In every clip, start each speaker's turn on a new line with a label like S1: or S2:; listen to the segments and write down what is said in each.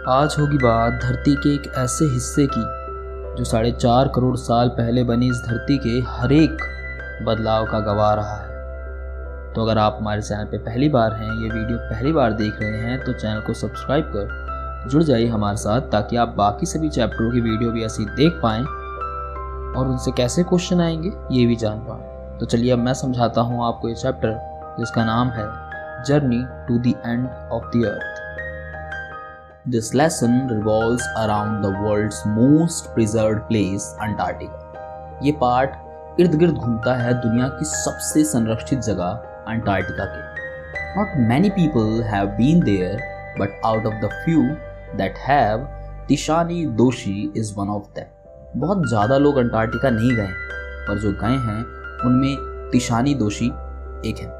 S1: आज होगी बात धरती के एक ऐसे हिस्से की जो 4.5 करोड़ साल पहले बनी इस धरती के हर एक बदलाव का गवाह रहा है। तो अगर आप हमारे चैनल पे पहली बार हैं, ये वीडियो पहली बार देख रहे हैं, तो चैनल को सब्सक्राइब कर जुड़ जाइए हमारे साथ, ताकि आप बाकी सभी चैप्टरों की वीडियो भी ऐसी देख पाएँ और उनसे कैसे क्वेश्चन आएंगे ये भी जान पाएँ। तो चलिए अब मैं समझाता हूँ आपको ये चैप्टर, जिसका नाम है journey to the end of the earth. This lesson revolves around the world's most preserved place, Antarctica. ये पार्ट इर्द गिर्द घूमता है दुनिया की सबसे संरक्षित जगह अंटार्कटिका के। Not many people have been there, but out of the few that have, Tishani Doshi is one of them. बहुत ज़्यादा लोग अंटार्कटिका नहीं गए, पर जो गए हैं उनमें तिशानी दोशी एक है।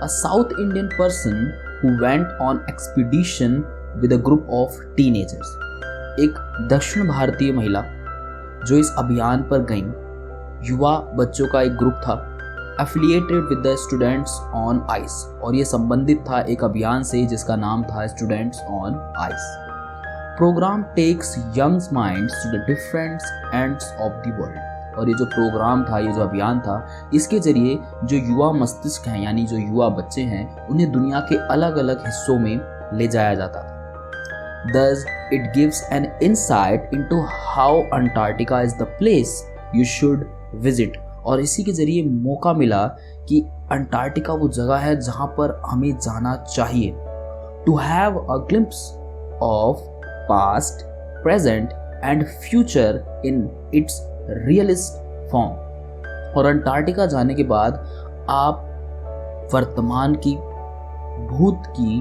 S1: A South Indian person who went on expedition with a group of teenagers. एक दक्षिण भारतीय महिला जो इस अभियान पर गईं, युवा बच्चों का एक ग्रुप था, affiliated with the students on ice, और ये संबंधित था एक अभियान से जिसका नाम था students on ice. Program takes youngs minds to the different ends of the world, और ये जो प्रोग्राम था, ये जो अभियान था, इसके जरिए जो युवा मस्तिष्क हैं, यानी जो युवा बच्चे हैं, उन्हें दुनिया के अलग अलग हिस्सों में ले जाया जाता था। Thus, it gives an insight into how Antarctica is the place you should visit, और इसी के जरिए मौका मिला कि अंटार्कटिका वो जगह है जहाँ पर हमें जाना चाहिए। To have a glimpse of past, present and future in its realist form, और अंटार्कटिका जाने के बाद आप वर्तमान की, भूत की,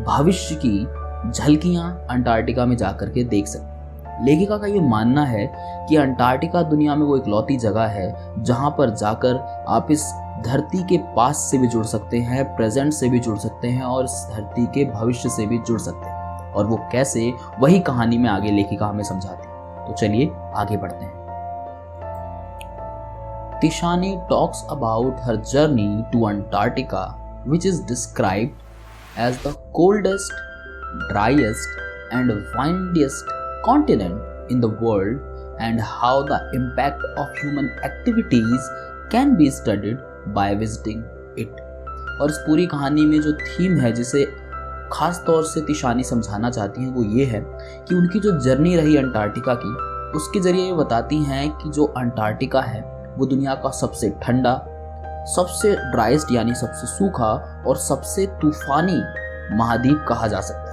S1: भविष्य की झलकियां अंटार्कटिका में जाकर के देख सकते। लेखिका का ये मानना है कि अंटार्कटिका दुनिया में वो इकलौती जगह है जहां पर जाकर आप इस धरती के पास से भी जुड़ सकते हैं, प्रेजेंट से भी जुड़ सकते हैं और इस धरती के भविष्य से भी जुड़ सकते हैं। और वो कैसे, वही कहानी में आगे लेखिका हमें समझाती है। तो चलिए आगे बढ़ते हैं। Tishani talks about her journey to Antarctica, which is described as the coldest, driest and windiest continent in the world, and how the impact of human activities can be studied by visiting it. और इस पूरी कहानी में जो theme है जिसे खास तौर से तिशानी समझाना चाहती हैं, वो ये है कि उनकी जो जर्नी रही अंटार्कटिका की, उसके जरिए ये बताती हैं कि जो अंटार्कटिका है वो दुनिया का सबसे ठंडा, सबसे ड्राइस्ट यानी सबसे सूखा और सबसे तूफानी महाद्वीप कहा जा सकता है।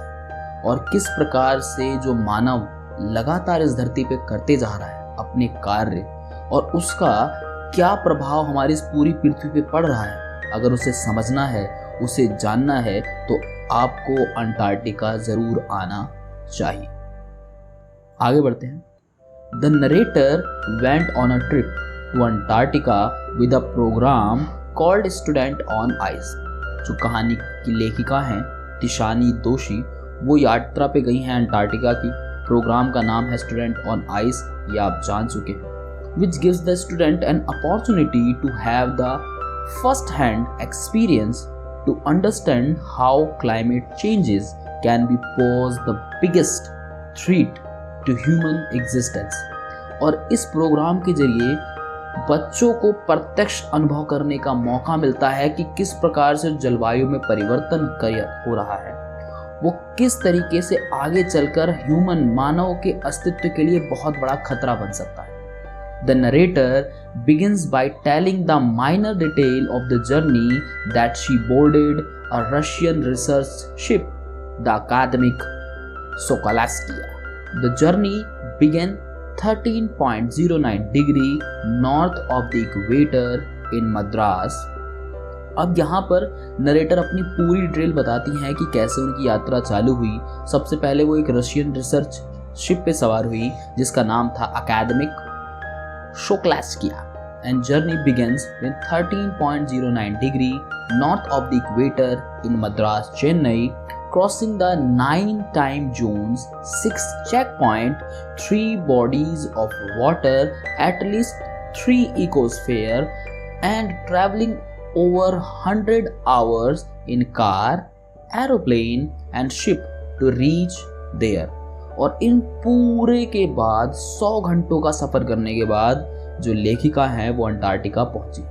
S1: और किस प्रकार से जो मानव लगातार इस धरती पे करते जा रहा है अपने कार्य, और उसका क्या प्रभाव हमारी इस पूरी पृथ्वी पे पड़ रहा है, अगर उसे समझना है, उसे जानना है, तो आपको अंटार्कटिका जरूर आना चाहिए। आगे बढ़ते हैं। The narrator went on a trip to Antarctica with a program called student on ice. जो कहानी की लेखिका हैं तिशानी दोशी, वो यात्रा पे गई हैं अंटार्कटिका की। प्रोग्राम का नाम है स्टूडेंट ऑन आइस, ये आप जान चुके हैं। Which gives the student an opportunity to have the first hand experience to understand how climate changes can be pose the biggest threat to human existence. और इस प्रोग्राम के जरिए बच्चों को प्रत्यक्ष अनुभव करने का मौका मिलता है कि किस प्रकार से जलवायु में परिवर्तन हो रहा है, वो किस तरीके से आगे चलकर ह्यूमन, मानव के अस्तित्व के लिए बहुत बड़ा खतरा बन सकता है। The narrator begins by telling the minor detail of the journey that she boarded a Russian research ship, the academic Sokolovskaya. The journey began 13.09 degree north of the equator in Madras. अब यहाँ पर narrator अपनी पूरी detail बताती हैं कि कैसे उनकी यात्रा चालू हुई। सबसे पहले वो एक रशियन रिसर्च शिप पे सवार हुई जिसका नाम था Akademik Shokalskiy, and journey begins with 13.09 degree north of the equator in Madras, Chennai, crossing the 9 time zones, 6 checkpoint, 3 bodies of water, at least 3 ecosphere, and traveling over 100 hours in car, aeroplane and ship to reach there. और इन पूरे के बाद 100 घंटों का सफ़र करने के बाद जो लेखिका हैं वो अंटार्कटिका पहुंची।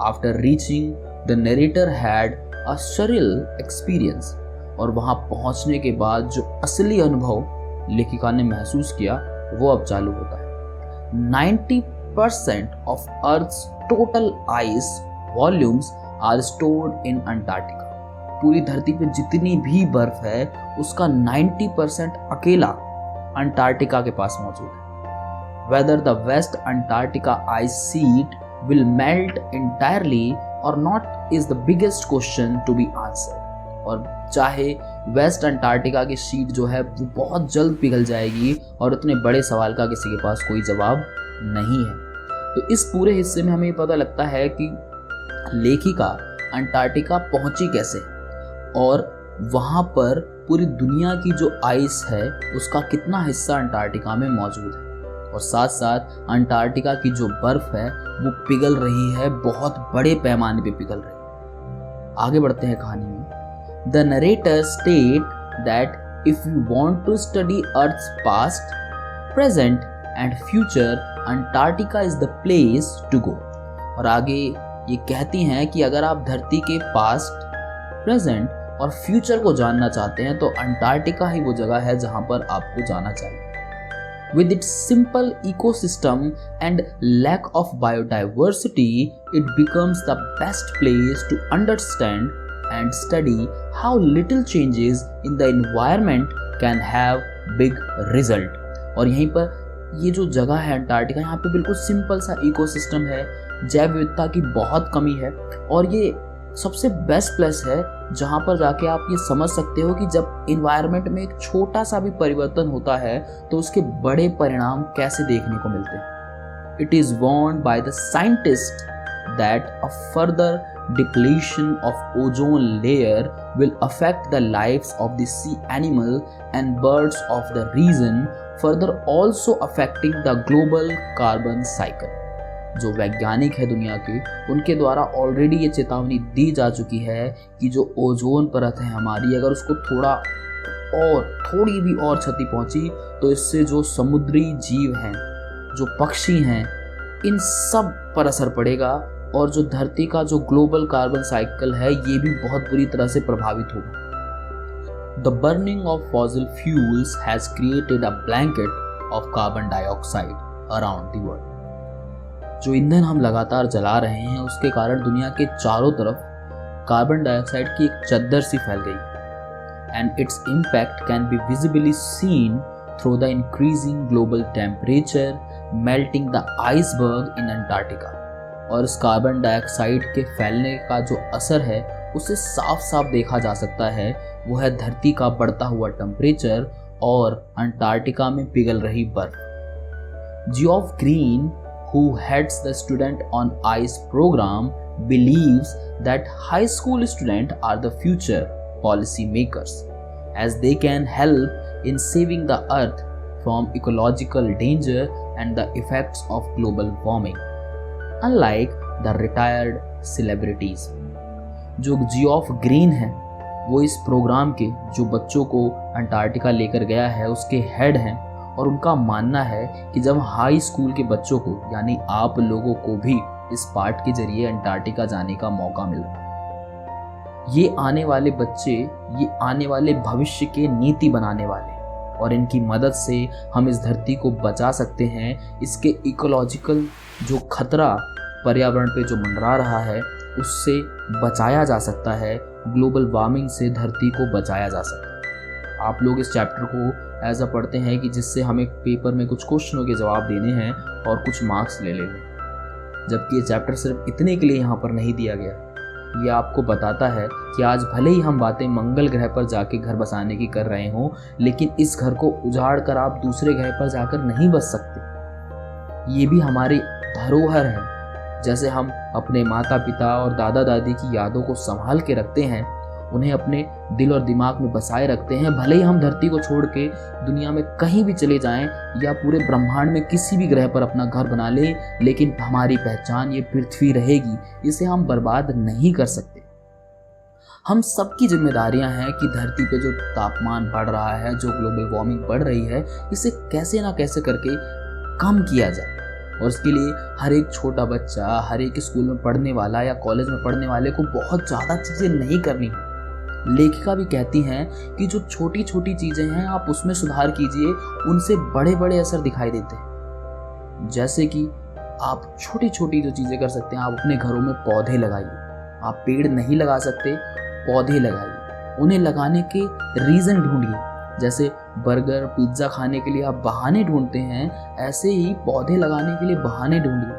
S1: After reaching the narrator had a surreal experience. और वहां पहुंचने के बाद जो असली अनुभव लेखिका ने महसूस किया वो अब चालू होता है। 90% of earth's total ice volumes are stored in Antarctica. पूरी धरती पे जितनी भी बर्फ है उसका 90% अकेला अंटार्कटिका के पास मौजूद है। Whether the west Antarctica ice sheet will melt entirely or not is the biggest question to be answered. और चाहे वेस्ट अंटार्कटिका की शीट जो है वो बहुत जल्द पिघल जाएगी और इतने बड़े सवाल का किसी के पास कोई जवाब नहीं है। तो इस पूरे हिस्से में हमें ये पता लगता है कि लेखिका अंटार्कटिका पहुंची कैसे और वहाँ पर पूरी दुनिया की जो आइस है उसका कितना हिस्सा अंटार्कटिका में मौजूद है। और साथ साथ अंटार्कटिका की जो बर्फ़ है वो पिघल रही है, बहुत बड़े पैमाने पे पिघल रही है। आगे बढ़ते हैं कहानी में। The narrator state that if you want to study earth's past, present and future, Antarctica is the place to go. और आगे ये कहती हैं कि अगर आप धरती के पास्ट, प्रेजेंट और फ्यूचर को जानना चाहते हैं तो अंटार्कटिका ही वो जगह है जहां पर आपको जाना चाहिए। With its simple ecosystem and lack of biodiversity, it becomes the best place to understand and study how little changes in the environment can have big result। और यहीं पर ये जो जगह है अंटार्कटिका, यहाँ पे बिल्कुल सिंपल सा इकोसिस्टम है, जैव विविधता की बहुत कमी है और ये सबसे बेस्ट प्लेस है जहाँ पर जाके आप ये समझ सकते हो कि जब इन्वायरमेंट में एक छोटा सा भी परिवर्तन होता है तो उसके बड़े परिणाम कैसे देखने को मिलते हैं। It is warned by the scientist that a further depletion of ozone layer will affect the lives of the sea animal and birds of the region, further also affecting the global carbon cycle. जो वैज्ञानिक है दुनिया के, उनके द्वारा already ये चेतावनी दी जा चुकी है कि जो ओजोन परत है हमारी, अगर उसको थोड़ी भी और क्षति पहुंची तो इससे जो समुद्री जीव हैं, जो पक्षी हैं, इन सब पर असर पड़ेगा और जो धरती का जो ग्लोबल कार्बन साइकिल है ये भी बहुत बुरी तरह से प्रभावित होगा। The burning of fossil fuels has created a blanket of carbon dioxide around the world. जो ईंधन हम लगातार जला रहे हैं उसके कारण दुनिया के चारों तरफ कार्बन डाइऑक्साइड की एक चद्दर सी फैल गई है। And its impact can be visibly seen through the increasing global temperature, melting the iceberg in Antarctica. और इस कार्बन डाइऑक्साइड के फैलने का जो असर है उसे साफ साफ देखा जा सकता है, वो है धरती का बढ़ता हुआ टेम्परेचर और अंटार्कटिका में पिघल रही बर्फ। Geoff green, who heads the Student on Ice program, believes that high school students are the future policy makers, as they can help in saving the earth from ecological danger and the effects of global warming, unlike the retired celebrities। जो Geoff green है वो इस programme के जो बच्चों को Antarctica लेकर गया है उसके हेड हैं और उनका मानना है कि जब हाई स्कूल के बच्चों को यानी आप लोगों को भी इस पाठ के जरिए अंटार्कटिका जाने का मौका मिल रहा है, ये आने वाले बच्चे ये आने वाले भविष्य के नीति बनाने वाले और इनकी मदद से हम इस धरती को बचा सकते हैं। इसके इकोलॉजिकल जो खतरा पर्यावरण पे जो मंडरा रहा है उससे बचाया जा सकता है, ग्लोबल वार्मिंग से धरती को बचाया जा सकता है। आप लोग इस चैप्टर को ऐसा पढ़ते हैं कि जिससे हमें पेपर में कुछ क्वेश्चनों के जवाब देने हैं और कुछ मार्क्स ले लेने, जबकि ये चैप्टर सिर्फ इतने के लिए यहाँ पर नहीं दिया गया। ये आपको बताता है कि आज भले ही हम बातें मंगल ग्रह पर जाके घर बसाने की कर रहे हों, लेकिन इस घर को उजाड़ कर आप दूसरे ग्रह पर जाकर नहीं बस सकते। ये भी हमारी धरोहर है। जैसे हम अपने माता पिता और दादा दादी की यादों को संभाल के रखते हैं, उन्हें अपने दिल और दिमाग में बसाए रखते हैं, भले ही हम धरती को छोड़ के दुनिया में कहीं भी चले जाएं या पूरे ब्रह्मांड में किसी भी ग्रह पर अपना घर बना लें, लेकिन हमारी पहचान ये पृथ्वी रहेगी, इसे हम बर्बाद नहीं कर सकते। हम सबकी जिम्मेदारियां हैं कि धरती पे जो तापमान बढ़ रहा है, जो ग्लोबल वार्मिंग बढ़ रही है, इसे कैसे ना कैसे करके कम किया जाए। और इसके लिए हर एक छोटा बच्चा, हर एक स्कूल में पढ़ने वाला या कॉलेज में पढ़ने वाले को बहुत ज़्यादा चीज़ें नहीं करनी है। लेखिका भी कहती हैं कि जो छोटी छोटी चीज़ें हैं आप उसमें सुधार कीजिए, उनसे बड़े बड़े असर दिखाई देते हैं। जैसे कि आप छोटी छोटी जो चीज़ें कर सकते हैं, आप अपने घरों में पौधे लगाइए। आप पेड़ नहीं लगा सकते, पौधे लगाइए। उन्हें लगाने के रीज़न ढूंढिए। जैसे बर्गर पिज्ज़ा खाने के लिए आप बहाने ढूंढते हैं, ऐसे ही पौधे लगाने के लिए बहाने ढूंढिए।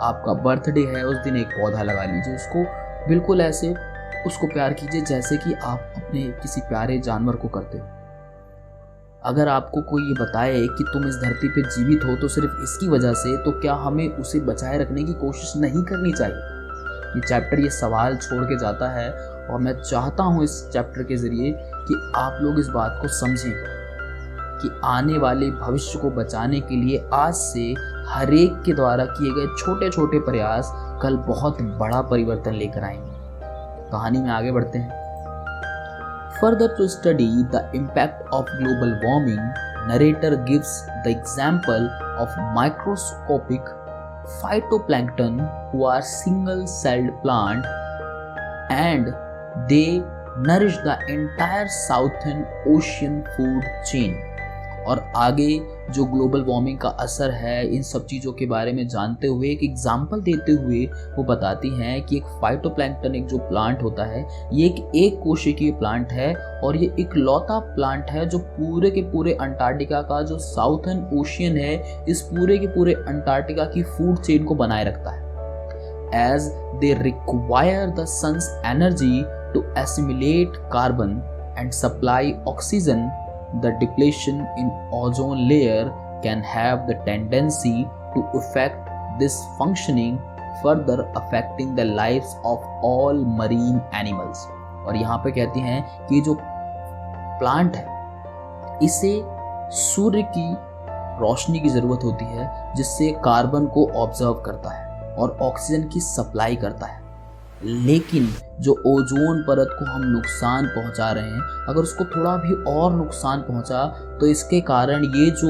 S1: आपका बर्थडे है, उस दिन एक पौधा लगा लीजिए। उसको बिल्कुल ऐसे उसको प्यार कीजिए जैसे कि आप अपने किसी प्यारे जानवर को करते हो। अगर आपको कोई ये बताए कि तुम इस धरती पे जीवित हो तो सिर्फ इसकी वजह से, तो क्या हमें उसे बचाए रखने की कोशिश नहीं करनी चाहिए? ये चैप्टर ये सवाल छोड़ के जाता है और मैं चाहता हूँ इस चैप्टर के ज़रिए कि आप लोग इस बात को समझें कि आने वाले भविष्य को बचाने के लिए आज से हर एक के द्वारा किए गए छोटे छोटे प्रयास कल बहुत बड़ा परिवर्तन लेकर आएंगे। कहानी में आगे बढ़ते हैं। Further to study the impact of global warming, narrator gives the example of microscopic phytoplankton who are single-celled plant and they nourish the entire southern ocean food chain। और आगे जो ग्लोबल वार्मिंग का असर है इन सब चीज़ों के बारे में जानते हुए एक एग्जाम्पल देते हुए वो बताती हैं कि एक फाइटोप्लैंक्टन एक जो प्लांट होता है, ये एक कोशिकीय प्लांट है और ये इकलौता प्लांट है जो पूरे के पूरे अंटार्कटिका का जो साउथर्न ओशियन है, इस पूरे के पूरे अंटार्कटिका की फूड चेन को बनाए रखता है। As they require the sun's energy to assimilate carbon and supply oxygen, the depletion in ozone layer can have the tendency to affect this functioning, further affecting the lives of all marine animals। और यहाँ पे कहती हैं कि जो plant है इसे सूर्य की रोशनी की ज़रूरत होती है जिससे कार्बन को ऑब्जर्व करता है और ऑक्सीजन की सप्लाई करता है। लेकिन जो ओजोन परत को हम नुकसान पहुंचा रहे हैं, अगर उसको थोड़ा भी और नुकसान पहुंचा तो इसके कारण ये जो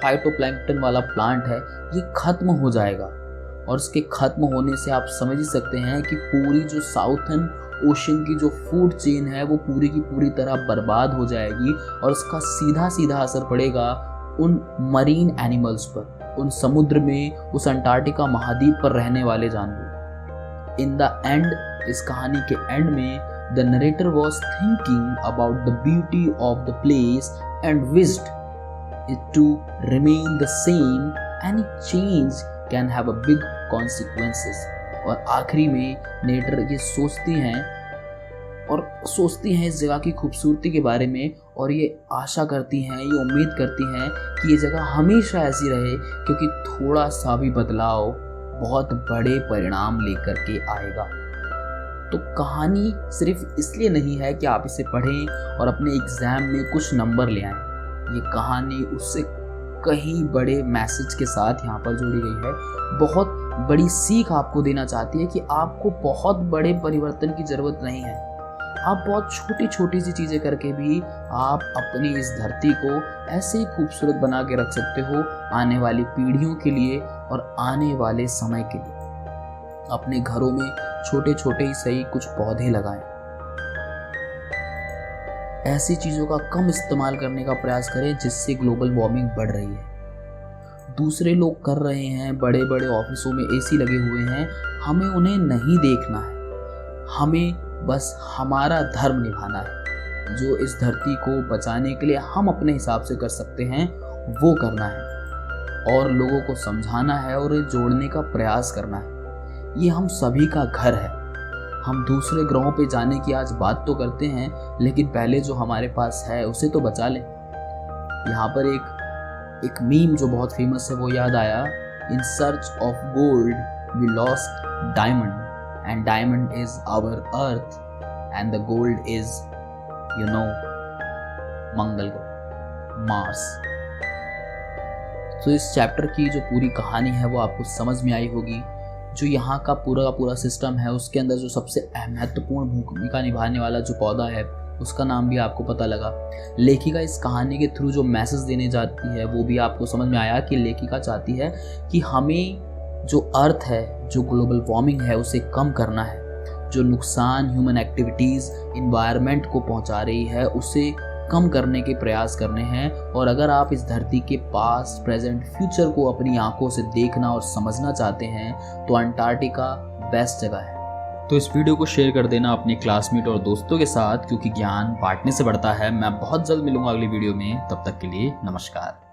S1: फाइटोप्लैंक्टन वाला प्लांट है ये खत्म हो जाएगा। और इसके खत्म होने से आप समझ ही सकते हैं कि पूरी जो साउथर्न ओशन की जो फूड चेन है वो पूरी की पूरी तरह बर्बाद हो जाएगी और इसका सीधा सीधा असर पड़ेगा उन मरीन एनिमल्स पर, उन समुद्र में, उस अंटार्कटिका महाद्वीप पर रहने वाले जानवर। इन द एंड, इस कहानी के एंड में, the narrator was thinking about the beauty of the place and wished it to remain the same, any change can have a big consequences. और आखिरी में नरेटर ये सोचती हैं इस जगह की खूबसूरती के बारे में और ये आशा करती हैं, ये उम्मीद करती हैं कि ये जगह हमेशा ऐसी रहे क्योंकि थोड़ा सा भी बदलाव बहुत बड़े परिणाम लेकर के आएगा। तो कहानी सिर्फ इसलिए नहीं है कि आप इसे पढ़ें और अपने एग्जाम में कुछ नंबर ले आएं। ये कहानी उससे कहीं बड़े मैसेज के साथ यहाँ पर जोड़ी गई है। बहुत बड़ी सीख आपको देना चाहती है कि आपको बहुत बड़े परिवर्तन की ज़रूरत नहीं है। आप बहुत छोटी छोटी सी चीज़ें करके भी आप अपनी इस धरती को ऐसे ही खूबसूरत बना के रख सकते हो आने वाली पीढ़ियों के लिए और आने वाले समय के लिए। अपने घरों में छोटे छोटे ही सही कुछ पौधे लगाएं। ऐसी चीज़ों का कम इस्तेमाल करने का प्रयास करें जिससे ग्लोबल वार्मिंग बढ़ रही है। दूसरे लोग कर रहे हैं, बड़े बड़े ऑफिसों में एसी लगे हुए हैं, हमें उन्हें नहीं देखना है। हमें बस हमारा धर्म निभाना है। जो इस धरती को बचाने के लिए हम अपने हिसाब से कर सकते हैं वो करना है और लोगों को समझाना है और जोड़ने का प्रयास करना है। ये हम सभी का घर है। हम दूसरे ग्रहों पे जाने की आज बात तो करते हैं, लेकिन पहले जो हमारे पास है उसे तो बचा लें। यहाँ पर एक मीम जो बहुत फेमस है वो याद आया, in search of gold we lost diamond and diamond is our earth and the gold is Mangal ग्रह, मार्स। तो इस चैप्टर की जो पूरी कहानी है वो आपको समझ में आई होगी। जो यहाँ का पूरा सिस्टम है उसके अंदर जो सबसे महत्वपूर्ण भूमिका निभाने वाला जो पौधा है उसका नाम भी आपको पता लगा। लेखिका इस कहानी के थ्रू जो मैसेज देने जाती है वो भी आपको समझ में आया कि लेखिका चाहती है कि हमें जो अर्थ है, जो ग्लोबल वार्मिंग है उसे कम करना है, जो नुकसान ह्यूमन एक्टिविटीज़ इन्वायरमेंट को पहुंचा रही है उसे कम करने के प्रयास करने हैं। और अगर आप इस धरती के पास्ट, प्रेजेंट, फ्यूचर को अपनी आंखों से देखना और समझना चाहते हैं तो अंटार्कटिका बेस्ट जगह है। तो इस वीडियो को शेयर कर देना अपने क्लासमेट और दोस्तों के साथ, क्योंकि ज्ञान बांटने से बढ़ता है। मैं बहुत जल्द मिलूंगा अगली वीडियो में, तब तक के लिए नमस्कार।